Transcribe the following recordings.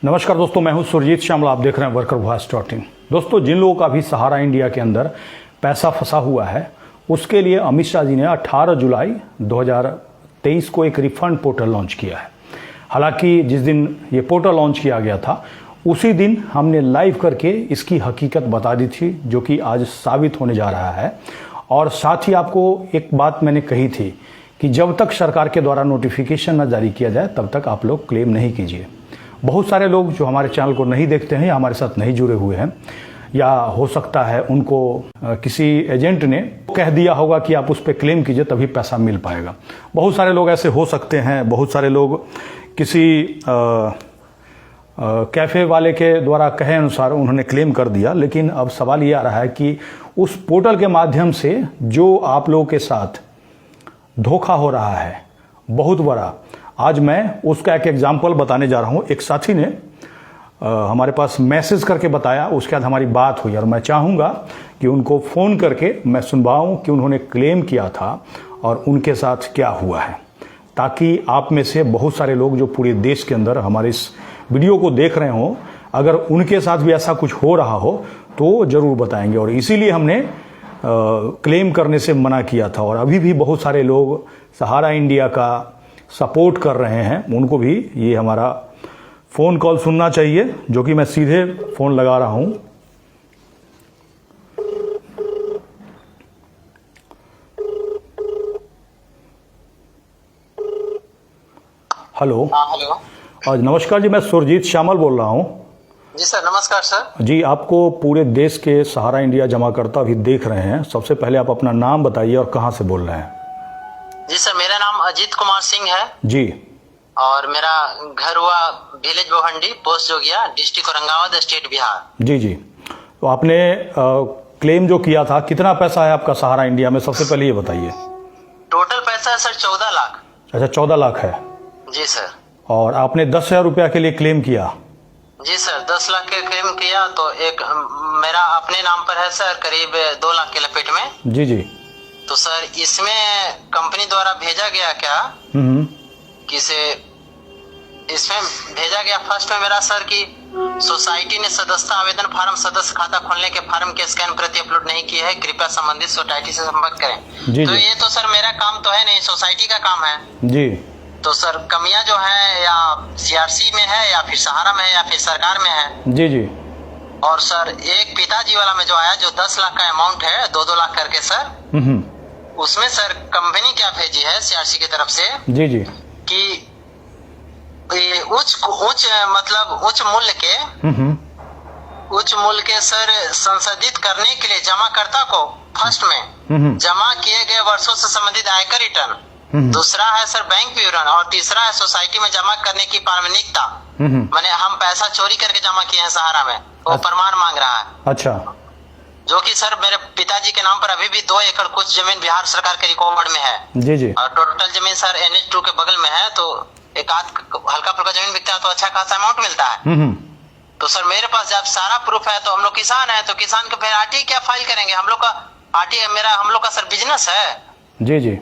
नमस्कार दोस्तों, मैं हूं सुरजीत श्यामल। आप देख रहे हैं वर्कर वॉइस .in। दोस्तों, जिन लोगों का भी सहारा इंडिया के अंदर पैसा फंसा हुआ है, उसके लिए अमित शाह जी ने 18 जुलाई 2023 को एक रिफंड पोर्टल लॉन्च किया है। हालांकि जिस दिन ये पोर्टल लॉन्च किया गया था, उसी दिन हमने लाइव करके इसकी हकीकत बता दी थी, जो कि आज साबित होने जा रहा है। और साथ ही आपको एक बात मैंने कही थी कि जब तक सरकार के द्वारा नोटिफिकेशन न जारी किया जाए, तब तक आप लोग क्लेम नहीं कीजिए। बहुत सारे लोग जो हमारे चैनल को नहीं देखते हैं या हमारे साथ नहीं जुड़े हुए हैं, या हो सकता है उनको किसी एजेंट ने कह दिया होगा कि आप उस पर क्लेम कीजिए तभी पैसा मिल पाएगा। बहुत सारे लोग ऐसे हो सकते हैं। बहुत सारे लोग किसी कैफ़े वाले के द्वारा कहे अनुसार उन्होंने क्लेम कर दिया। लेकिन अब सवाल ये आ रहा है कि उस पोर्टल के माध्यम से जो आप लोगों के साथ धोखा हो रहा है बहुत बड़ा, आज मैं उसका एक एग्जाम्पल बताने जा रहा हूँ। एक साथी ने हमारे पास मैसेज करके बताया, उसके बाद हमारी बात हुई और मैं चाहूँगा कि उनको फ़ोन करके मैं सुनवाऊँ कि उन्होंने क्लेम किया था और उनके साथ क्या हुआ है, ताकि आप में से बहुत सारे लोग जो पूरे देश के अंदर हमारे इस वीडियो को देख रहे हों, अगर उनके साथ भी ऐसा कुछ हो रहा हो तो ज़रूर बताएंगे। और इसीलिए हमने क्लेम करने से मना किया था। और अभी भी बहुत सारे लोग सहारा इंडिया का सपोर्ट कर रहे हैं, उनको भी ये हमारा फ़ोन कॉल सुनना चाहिए, जो कि मैं सीधे फ़ोन लगा रहा हूं। हेलो। हेलो। नमस्कार जी, मैं सुरजीत श्यामल बोल रहा हूं। जी सर, नमस्कार सर। जी, आपको पूरे देश के सहारा इंडिया जमाकर्ता भी देख रहे हैं। सबसे पहले आप अपना नाम बताइए और कहां से बोल रहे हैं। जी सर, मेरा नाम अजीत कुमार सिंह है जी। और मेरा घर हुआ विलेज बोहंडी, पोस्ट जोगिया, डिस्ट्रिक्ट औरंगाबाद, स्टेट बिहार। जी जी। तो आपने क्लेम जो किया था, कितना पैसा है आपका सहारा इंडिया में, सबसे पहले ये बताइए। टोटल पैसा है सर 14 लाख। अच्छा, 14 लाख है। जी सर। और आपने 10,000 रुपया के लिए क्लेम किया। जी सर, 10 लाख के क्लेम किया। तो एक मेरा अपने नाम पर है सर, करीब 2 लाख के लपेट में। जी जी। तो सर इसमें कंपनी द्वारा भेजा गया क्या किसे, इसमें भेजा गया फर्स्ट में मेरा सर की सोसाइटी ने सदस्यता आवेदन फार्म, सदस्य खाता खोलने के फार्म के स्कैन प्रति अपलोड नहीं किए है, कृपया संबंधित सोसाइटी से संपर्क करें। जी तो जी। ये तो सर मेरा काम तो है नहीं, सोसाइटी का काम है जी। तो सर कमियां जो है या सीआरसी में है या फिर सहारा में है या फिर सरकार में है। जी जी। और सर एक पिताजी वाला में जो आया, जो 10 लाख का अमाउंट है, 2-2 लाख करके सर, उसमें सर कंपनी क्या भेजी है सीआरसी की तरफ से जी जी कि उच्च मूल्य के सर संशोधित करने के लिए जमाकर्ता को फर्स्ट में जमा किए गए वर्षों से संबंधित आयकर रिटर्न, दूसरा है सर बैंक विवरण, और तीसरा है सोसाइटी में जमा करने की प्रामाणिकता। माने हम पैसा चोरी करके जमा किए हैं सहारा में, वो प्रमाण मांग रहा है। अच्छा। जो कि सर मेरे पिताजी के नाम पर अभी भी 2 एकड़ कुछ जमीन बिहार सरकार के रिकॉर्ड में है। जी जी। और टोटल जमीन सर NH2 के बगल में है। तो एक आध हल्का फुल्का जमीन बिकता है तो अच्छा खासा अमाउंट मिलता है। तो सर मेरे पास जब सारा प्रूफ है, तो हम लोग किसान है, तो किसान के फिर आरटीआई क्या फाइल करेंगे? हम लोग का आरटीआई हम लोग का सर बिजनेस है। जी जी।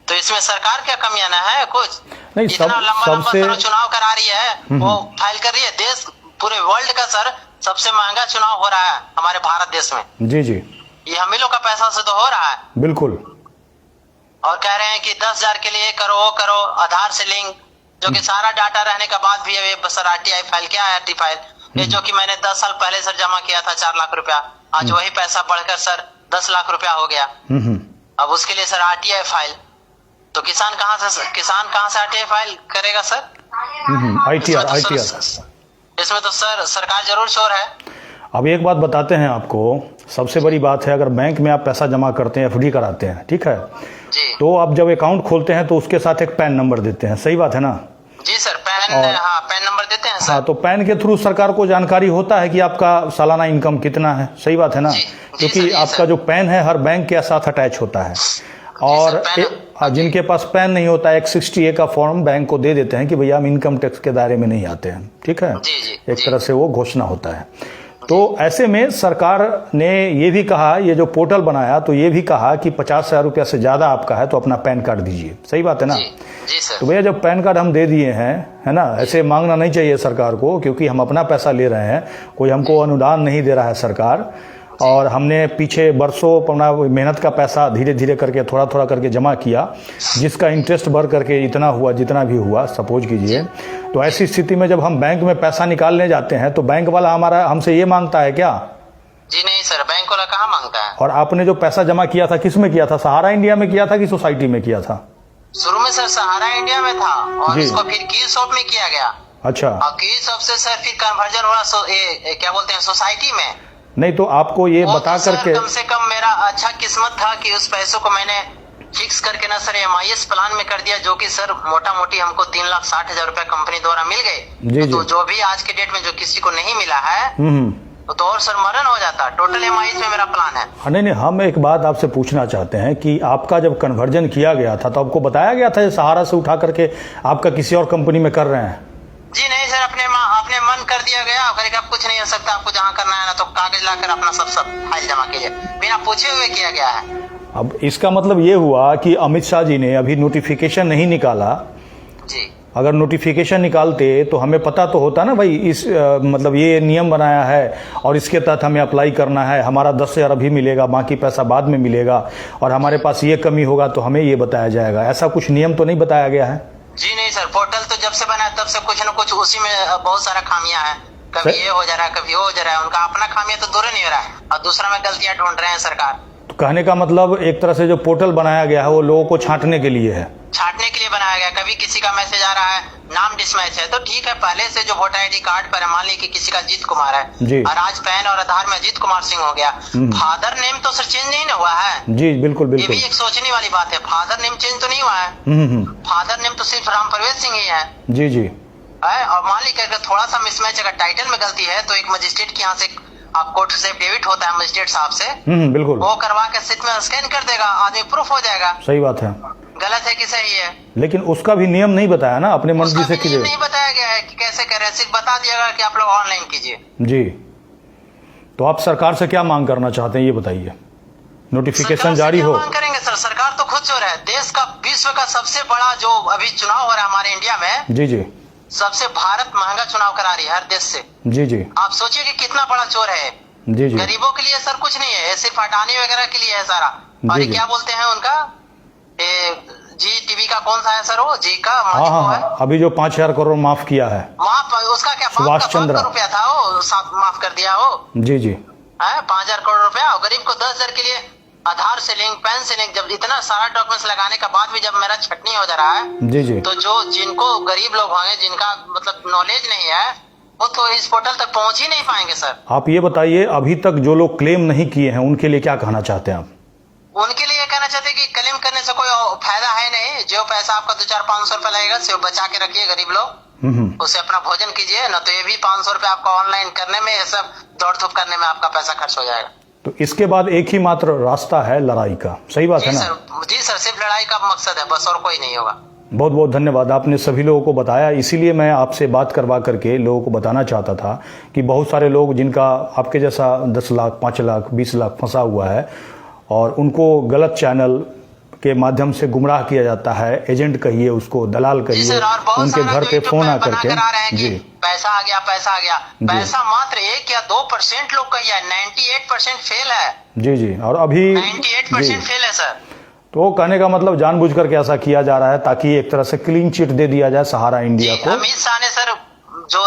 तो इसमें सरकार क्या कमियां ना है कुछ नहीं? इतना लंबा चुनाव करा रही है, वो फाइल कर रही है। देश पूरे वर्ल्ड का सर सबसे महंगा चुनाव हो रहा है हमारे भारत देश में। जी जी। ये हम ही लोग का पैसा से तो हो रहा है। बिल्कुल। और कह रहे हैं कि 10,000 के लिए करो, वो करो, आधार से लिंक, जो कि सारा डाटा रहने के बाद भी ये सर आरटीआई फाइल, क्या है आरटी फाइल, ये जो कि मैंने 10 साल पहले सर जमा किया था 4 लाख रुपया, आज वही पैसा बढ़कर सर 10 लाख रुपया हो गया। अब उसके लिए सर आरटीआई फाइल, तो किसान कहाँ से आरटीआई फाइल करेगा सर? आईटीआर। इसमें तो सर सरकार जरूर चोर है। अब एक बात बताते हैं आपको, सबसे बड़ी बात है, अगर बैंक में आप पैसा जमा करते हैं, एफडी कराते हैं, ठीक है जी, तो आप जब अकाउंट खोलते हैं तो उसके साथ एक पैन नंबर देते हैं, सही बात है ना? जी सर, पैन नंबर देते हैं सर। हाँ, तो पैन के थ्रू सरकार को जानकारी होता है कि आपका सालाना इनकम कितना है, सही बात है ना? क्योंकि आपका जो पैन है हर बैंक के साथ अटैच होता है। और जिनके पास पैन नहीं होता है, एक 60A का फॉर्म बैंक को दे देते हैं कि भैया हम इनकम टैक्स के दायरे में नहीं आते हैं, ठीक है? एक तरह से वो घोषणा होता है। तो ऐसे में सरकार ने ये भी कहा, ये जो पोर्टल बनाया, तो ये भी कहा कि 50,000 रुपया से ज्यादा आपका है तो अपना पैन कार्ड दीजिए, सही बात है ना? जी सर। तो भैया जब पैन कार्ड हम दे दिए हैं, है ना, ऐसे मांगना नहीं चाहिए सरकार को, क्योंकि हम अपना पैसा ले रहे हैं, कोई हमको अनुदान नहीं दे रहा है सरकार, और हमने पीछे बरसों अपना मेहनत का पैसा धीरे धीरे करके थोड़ा थोड़ा करके जमा किया, जिसका इंटरेस्ट बढ़ करके इतना हुआ जितना भी हुआ, सपोज कीजिए। तो ऐसी स्थिति में जब हम बैंक में पैसा निकालने जाते हैं तो बैंक वाला हमारा हमसे ये मांगता है क्या? जी नहीं सर, बैंक वाला कहाँ मांगता है। और आपने जो पैसा जमा किया था किस में किया था? सहारा इंडिया में किया था कि सोसाइटी में किया था? शुरू में सर सहारा इंडिया में था, और इसको फिर की शॉप में किया गया। अच्छा। और की शॉप से सर फिर कन्वर्जन हुआ क्या बोलते हैं सोसाइटी में। नहीं तो आपको ये बता करके, कम से कम मेरा अच्छा किस्मत था कि उस पैसों को मैंने फिक्स करके ना सर MIS प्लान में कर दिया, जो कि सर मोटा मोटी हमको 3,60,000 रुपए कंपनी द्वारा मिल गए। तो जो भी आज के डेट में जो किसी को नहीं मिला है तो और सर मरण हो जाता। टोटल MIS में मेरा प्लान है। नहीं, हम एक बात आपसे पूछना चाहते हैं कि आपका जब कन्वर्जन किया गया था तो आपको बताया गया था सहारा से उठा करके आपका किसी और कंपनी में कर रहे हैं? जी नहीं सर, अपने मन कर दिया गया, आप कुछ नहीं हो सकता, आपको जहाँ करना है ना तो कागज लाकर अपना सब फाइल जमा कीजिए, बिना पूछे हुए किया गया है। अब इसका मतलब ये हुआ कि अमित शाह जी ने अभी नोटिफिकेशन नहीं निकाला। जी। अगर नोटिफिकेशन निकालते तो हमें पता तो होता ना भाई, इस मतलब ये नियम बनाया है और इसके तहत हमें अप्लाई करना है, हमारा 10,000 अभी मिलेगा, बाकी पैसा बाद में मिलेगा, और हमारे पास ये कमी होगा तो हमें ये बताया जाएगा। ऐसा कुछ नियम तो नहीं बताया गया है? जी नहीं सर, पोर्टल तो जब से बना है तब से कुछ न कुछ उसी में बहुत सारा खामियां हैं। कभी ये हो जा रहा है, कभी वो हो जा रहा है। उनका अपना खामियां तो दूर नहीं हो रहा है, और दूसरा में गलतियां ढूंढ रहे हैं सरकार। तो कहने का मतलब एक तरह से जो पोर्टल बनाया गया है वो लोगों को छांटने के लिए है, छांटने के लिए बनाया गया। कभी किसी का मैसेज आ रहा है नाम डिसमैच है तो ठीक है, पहले से जो वोटर ID कार्ड पर है, मान ली कि किसी का अजीत कुमार है और आज पैन और आधार में अजीत कुमार सिंह हो गया, फादर नेम तो सर चेंज नहीं ना हुआ है। जी बिल्कुल ये भी एक सोचने वाली बात है, फादर नेम चेंज तो नहीं हुआ है। फादर नेम तो सिर्फ राम प्रवेश सिंह ही है। जी जी। और मान ली कि अगर थोड़ा सा मिसमैच अगर टाइटल में गलती है तो एक मजिस्ट्रेट के यहाँ से आप कोर्ट से डेबिट होता है मजिस्ट्रेट साहब से, बिल्कुल, वो करवा के सिट में स्कैन कर देगा, आदमी प्रूफ हो जाएगा। सही बात है। गलत है कि सही है? लेकिन उसका भी नियम नहीं बताया ना, अपने मर्जी से कीजिए। नहीं बताया गया है कि कैसे करें, सिर्फ बता दिया गया कि आप लोग ऑनलाइन कीजिए। जी। तो आप सरकार से क्या मांग करना चाहते हैं ये बताइए? नोटिफिकेशन जारी हो। मांग करेंगे सर, सरकार तो खुद चोर है। देश का, विश्व का सबसे बड़ा जो अभी चुनाव हो रहा है हमारे इंडिया में, जी जी, सबसे भारत महंगा चुनाव करा रही है हर देश से। जी जी। आप सोचिए कि कितना बड़ा चोर है। जी जी। गरीबों के लिए सर कुछ नहीं है, सिर्फ हटाने वगैरह के लिए है सारा। और ये क्या बोलते हैं उनका, जी टीवी का कौन सा है सर, वो जी का हाँ, अभी जो 5,000 करोड़ माफ किया है, माफ उसका क्या सुभाष चंद्र रुपया था वो माफ कर दिया वो। जी जी। 5,000 करोड़ रुपया, और गरीब को 10,000 के लिए आधार से लिंक, पैन से लिंक, जब इतना सारा डॉक्यूमेंट्स लगाने के बाद भी जब मेरा छटनी हो जा रहा है, जी जी, तो जो जिनको गरीब लोग होंगे, जिनका मतलब नॉलेज नहीं है, वो तो इस पोर्टल तक पहुंच ही नहीं पाएंगे सर। आप ये बताइए, अभी तक जो लोग क्लेम नहीं किए हैं उनके लिए क्या कहना चाहते हैं आप? उनके लिए कहना चाहते हैं कि क्लेम करने से कोई फायदा है नहीं। जो पैसा आपका 200-400-500 रुपए लगेगा सिर्फ बचा के रखिए गरीब लोग, उसे अपना भोजन कीजिए, न तो ये भी 500 रुपए आपका ऑनलाइन करने में, ये सब दौड़ धूप करने में आपका पैसा खर्च हो जाएगा। तो इसके बाद एक ही मात्र रास्ता है लड़ाई का, सही बात है ना? जी सर, सिर्फ लड़ाई का मकसद है बस, और कोई नहीं होगा। बहुत बहुत धन्यवाद, आपने सभी लोगों को बताया। इसीलिए मैं आपसे बात करवा करके लोगों को बताना चाहता था कि बहुत सारे लोग जिनका आपके जैसा 10 लाख, 5 लाख, 20 लाख फंसा हुआ है, और उनको गलत चैनल के माध्यम से गुमराह किया जाता है, एजेंट कहिए उसको, दलाल कहिए, उनके घर पे फोन आकर के जी पैसा आ गया, पैसा आ गया। पैसा मात्र 1 या 2% लोग का ही है, 98% फेल है। जी जी। और अभी 98% फेल है सर। तो कहने का मतलब जानबूझ करके ऐसा किया जा रहा है ताकि एक तरह से क्लीन चिट दे दिया जाए सहारा इंडिया को। अमित शाह ने सर जो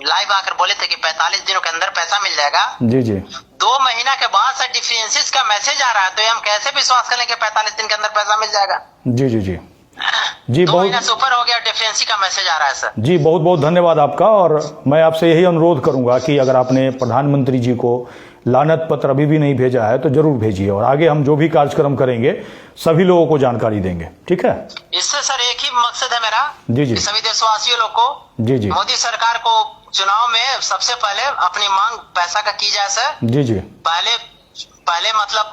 लाइव आकर बोले थे कि 45 दिनों के अंदर पैसा मिल जाएगा। जी जी। 2 महीना के बाद सर डिफरेंसेस का मैसेज आ रहा है, तो हम कैसे विश्वास करें कि 45 दिन के अंदर पैसा मिल जाएगा? जी जी जी जी। 2 महीना से ऊपर हो गया, डिफरेंसी का मैसेज आ रहा है सर। जी बहुत बहुत धन्यवाद आपका। और मैं आपसे यही अनुरोध करूंगा कि अगर आपने प्रधानमंत्री जी को लानत पत्र अभी भी नहीं भेजा है तो जरूर भेजिए, और आगे हम जो भी कार्यक्रम करेंगे सभी लोगों को जानकारी देंगे, ठीक है? इससे सर एक ही मकसद है मेरा, जी जी, सभी देशवासियों लोग को, जी जी, मोदी सरकार को चुनाव में सबसे पहले अपनी मांग पैसा का की जाए सर। जी जी। पहले मतलब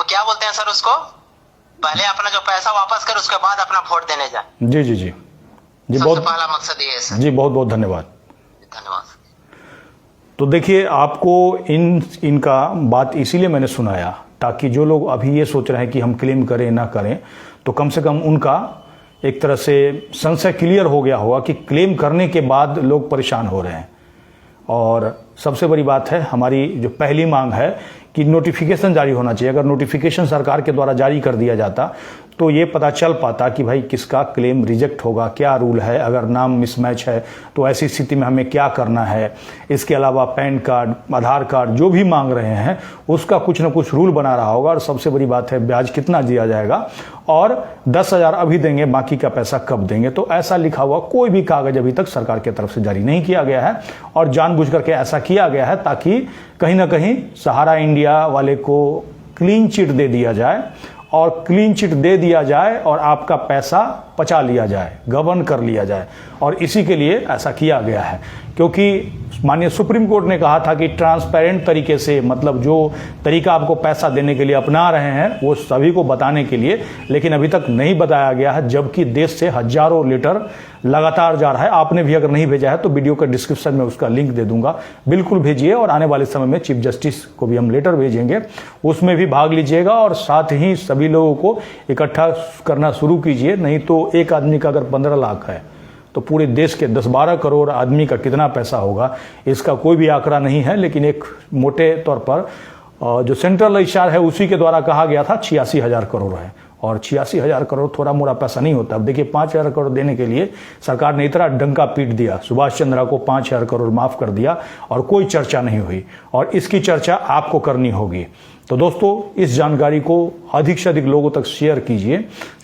क्या बोलते हैं सर उसको, पहले अपना जो पैसा वापस कर, उसके बाद अपना वोट देने जाए। जी जी जी जी। बहुत पहला मकसद ये है सर। जी बहुत बहुत धन्यवाद। धन्यवाद। तो देखिए, आपको इनका बात इसीलिए मैंने सुनाया ताकि जो लोग अभी ये सोच रहे हैं कि हम क्लेम करें ना करें, तो कम से कम उनका एक तरह से संशय क्लियर हो गया होगा कि क्लेम करने के बाद लोग परेशान हो रहे हैं। और सबसे बड़ी बात है, हमारी जो पहली मांग है कि नोटिफिकेशन जारी होना चाहिए। अगर नोटिफिकेशन सरकार के द्वारा जारी कर दिया जाता तो ये पता चल पाता कि भाई किसका क्लेम रिजेक्ट होगा, क्या रूल है, अगर नाम मिसमैच है तो ऐसी स्थिति में हमें क्या करना है। इसके अलावा पैन कार्ड, आधार कार्ड जो भी मांग रहे हैं उसका कुछ ना कुछ रूल बना रहा होगा। और सबसे बड़ी बात है ब्याज कितना दिया जाएगा और 10,000 अभी देंगे, बाकी का पैसा कब देंगे। तो ऐसा लिखा हुआ कोई भी कागज अभी तक सरकार की तरफ से जारी नहीं किया गया है और जानबूझ करके ऐसा किया गया है ताकि कहीं ना कहीं सहारा इंडिया वाले को क्लीन चिट दे दिया जाए और क्लीन चिट दे दिया जाए और आपका पैसा पचा लिया जाए, गबन कर लिया जाए। और इसी के लिए ऐसा किया गया है, क्योंकि माननीय सुप्रीम कोर्ट ने कहा था कि ट्रांसपेरेंट तरीके से, मतलब जो तरीका आपको पैसा देने के लिए अपना रहे हैं वो सभी को बताने के लिए, लेकिन अभी तक नहीं बताया गया है, जबकि देश से हजारों लेटर लगातार जा रहा है। आपने भी अगर नहीं भेजा है तो वीडियो के डिस्क्रिप्शन में उसका लिंक दे दूंगा, बिल्कुल भेजिए। और आने वाले समय में चीफ जस्टिस को भी हम लेटर भेजेंगे, उसमें भी भाग लीजिएगा और साथ ही सभी लोगों को इकट्ठा करना शुरू कीजिए। नहीं तो एक आदमी का अगर 15 लाख है तो पूरे देश के 10-12 करोड़ आदमी का कितना पैसा होगा, इसका कोई भी आंकड़ा नहीं है। लेकिन एक मोटे तौर पर जो सेंट्रल रजिस्ट्रार है उसी के द्वारा कहा गया था 86,000 करोड़ है। और 86,000 करोड़ थोड़ा मोड़ा पैसा नहीं होता। अब देखिए 5,000 करोड़ देने के लिए सरकार ने इतना डंका पीट दिया, सुभाष चंद्रा को 5,000 करोड़ माफ कर दिया और कोई चर्चा नहीं हुई। और इसकी चर्चा आपको करनी होगी। तो दोस्तों, इस जानकारी को अधिक से अधिक लोगों तक शेयर कीजिए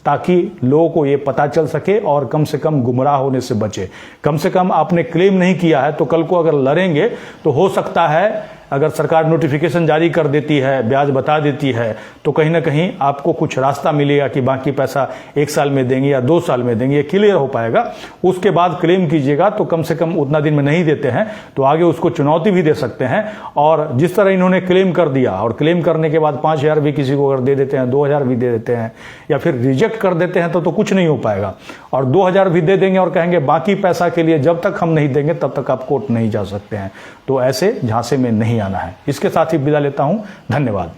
ताकि लोगों को ये पता चल सके और कम से कम गुमराह होने से बचे। कम से कम आपने क्लेम नहीं किया है तो कल को अगर लड़ेंगे तो हो सकता है अगर सरकार नोटिफिकेशन जारी कर देती है, ब्याज बता देती है, तो कहीं ना कहीं आपको कुछ रास्ता मिलेगा कि बाकी पैसा 1 साल में देंगे या 2 साल में देंगे, ये क्लियर हो पाएगा। उसके बाद क्लेम कीजिएगा तो कम से कम उतना दिन में नहीं देते हैं तो आगे उसको चुनौती भी दे सकते हैं। और जिस तरह इन्होंने क्लेम कर दिया और क्लेम करने के बाद 5,000 भी किसी को अगर दे देते हैं, 2,000 भी दे देते हैं या फिर रिजेक्ट कर देते हैं तो कुछ नहीं हो पाएगा। और 2,000 भी दे देंगे और कहेंगे बाकी पैसा के लिए जब तक हम नहीं देंगे तब तक आप कोर्ट नहीं जा सकते हैं। तो ऐसे झांसे में नहीं आना है। इसके साथ ही विदा लेता हूं। धन्यवाद।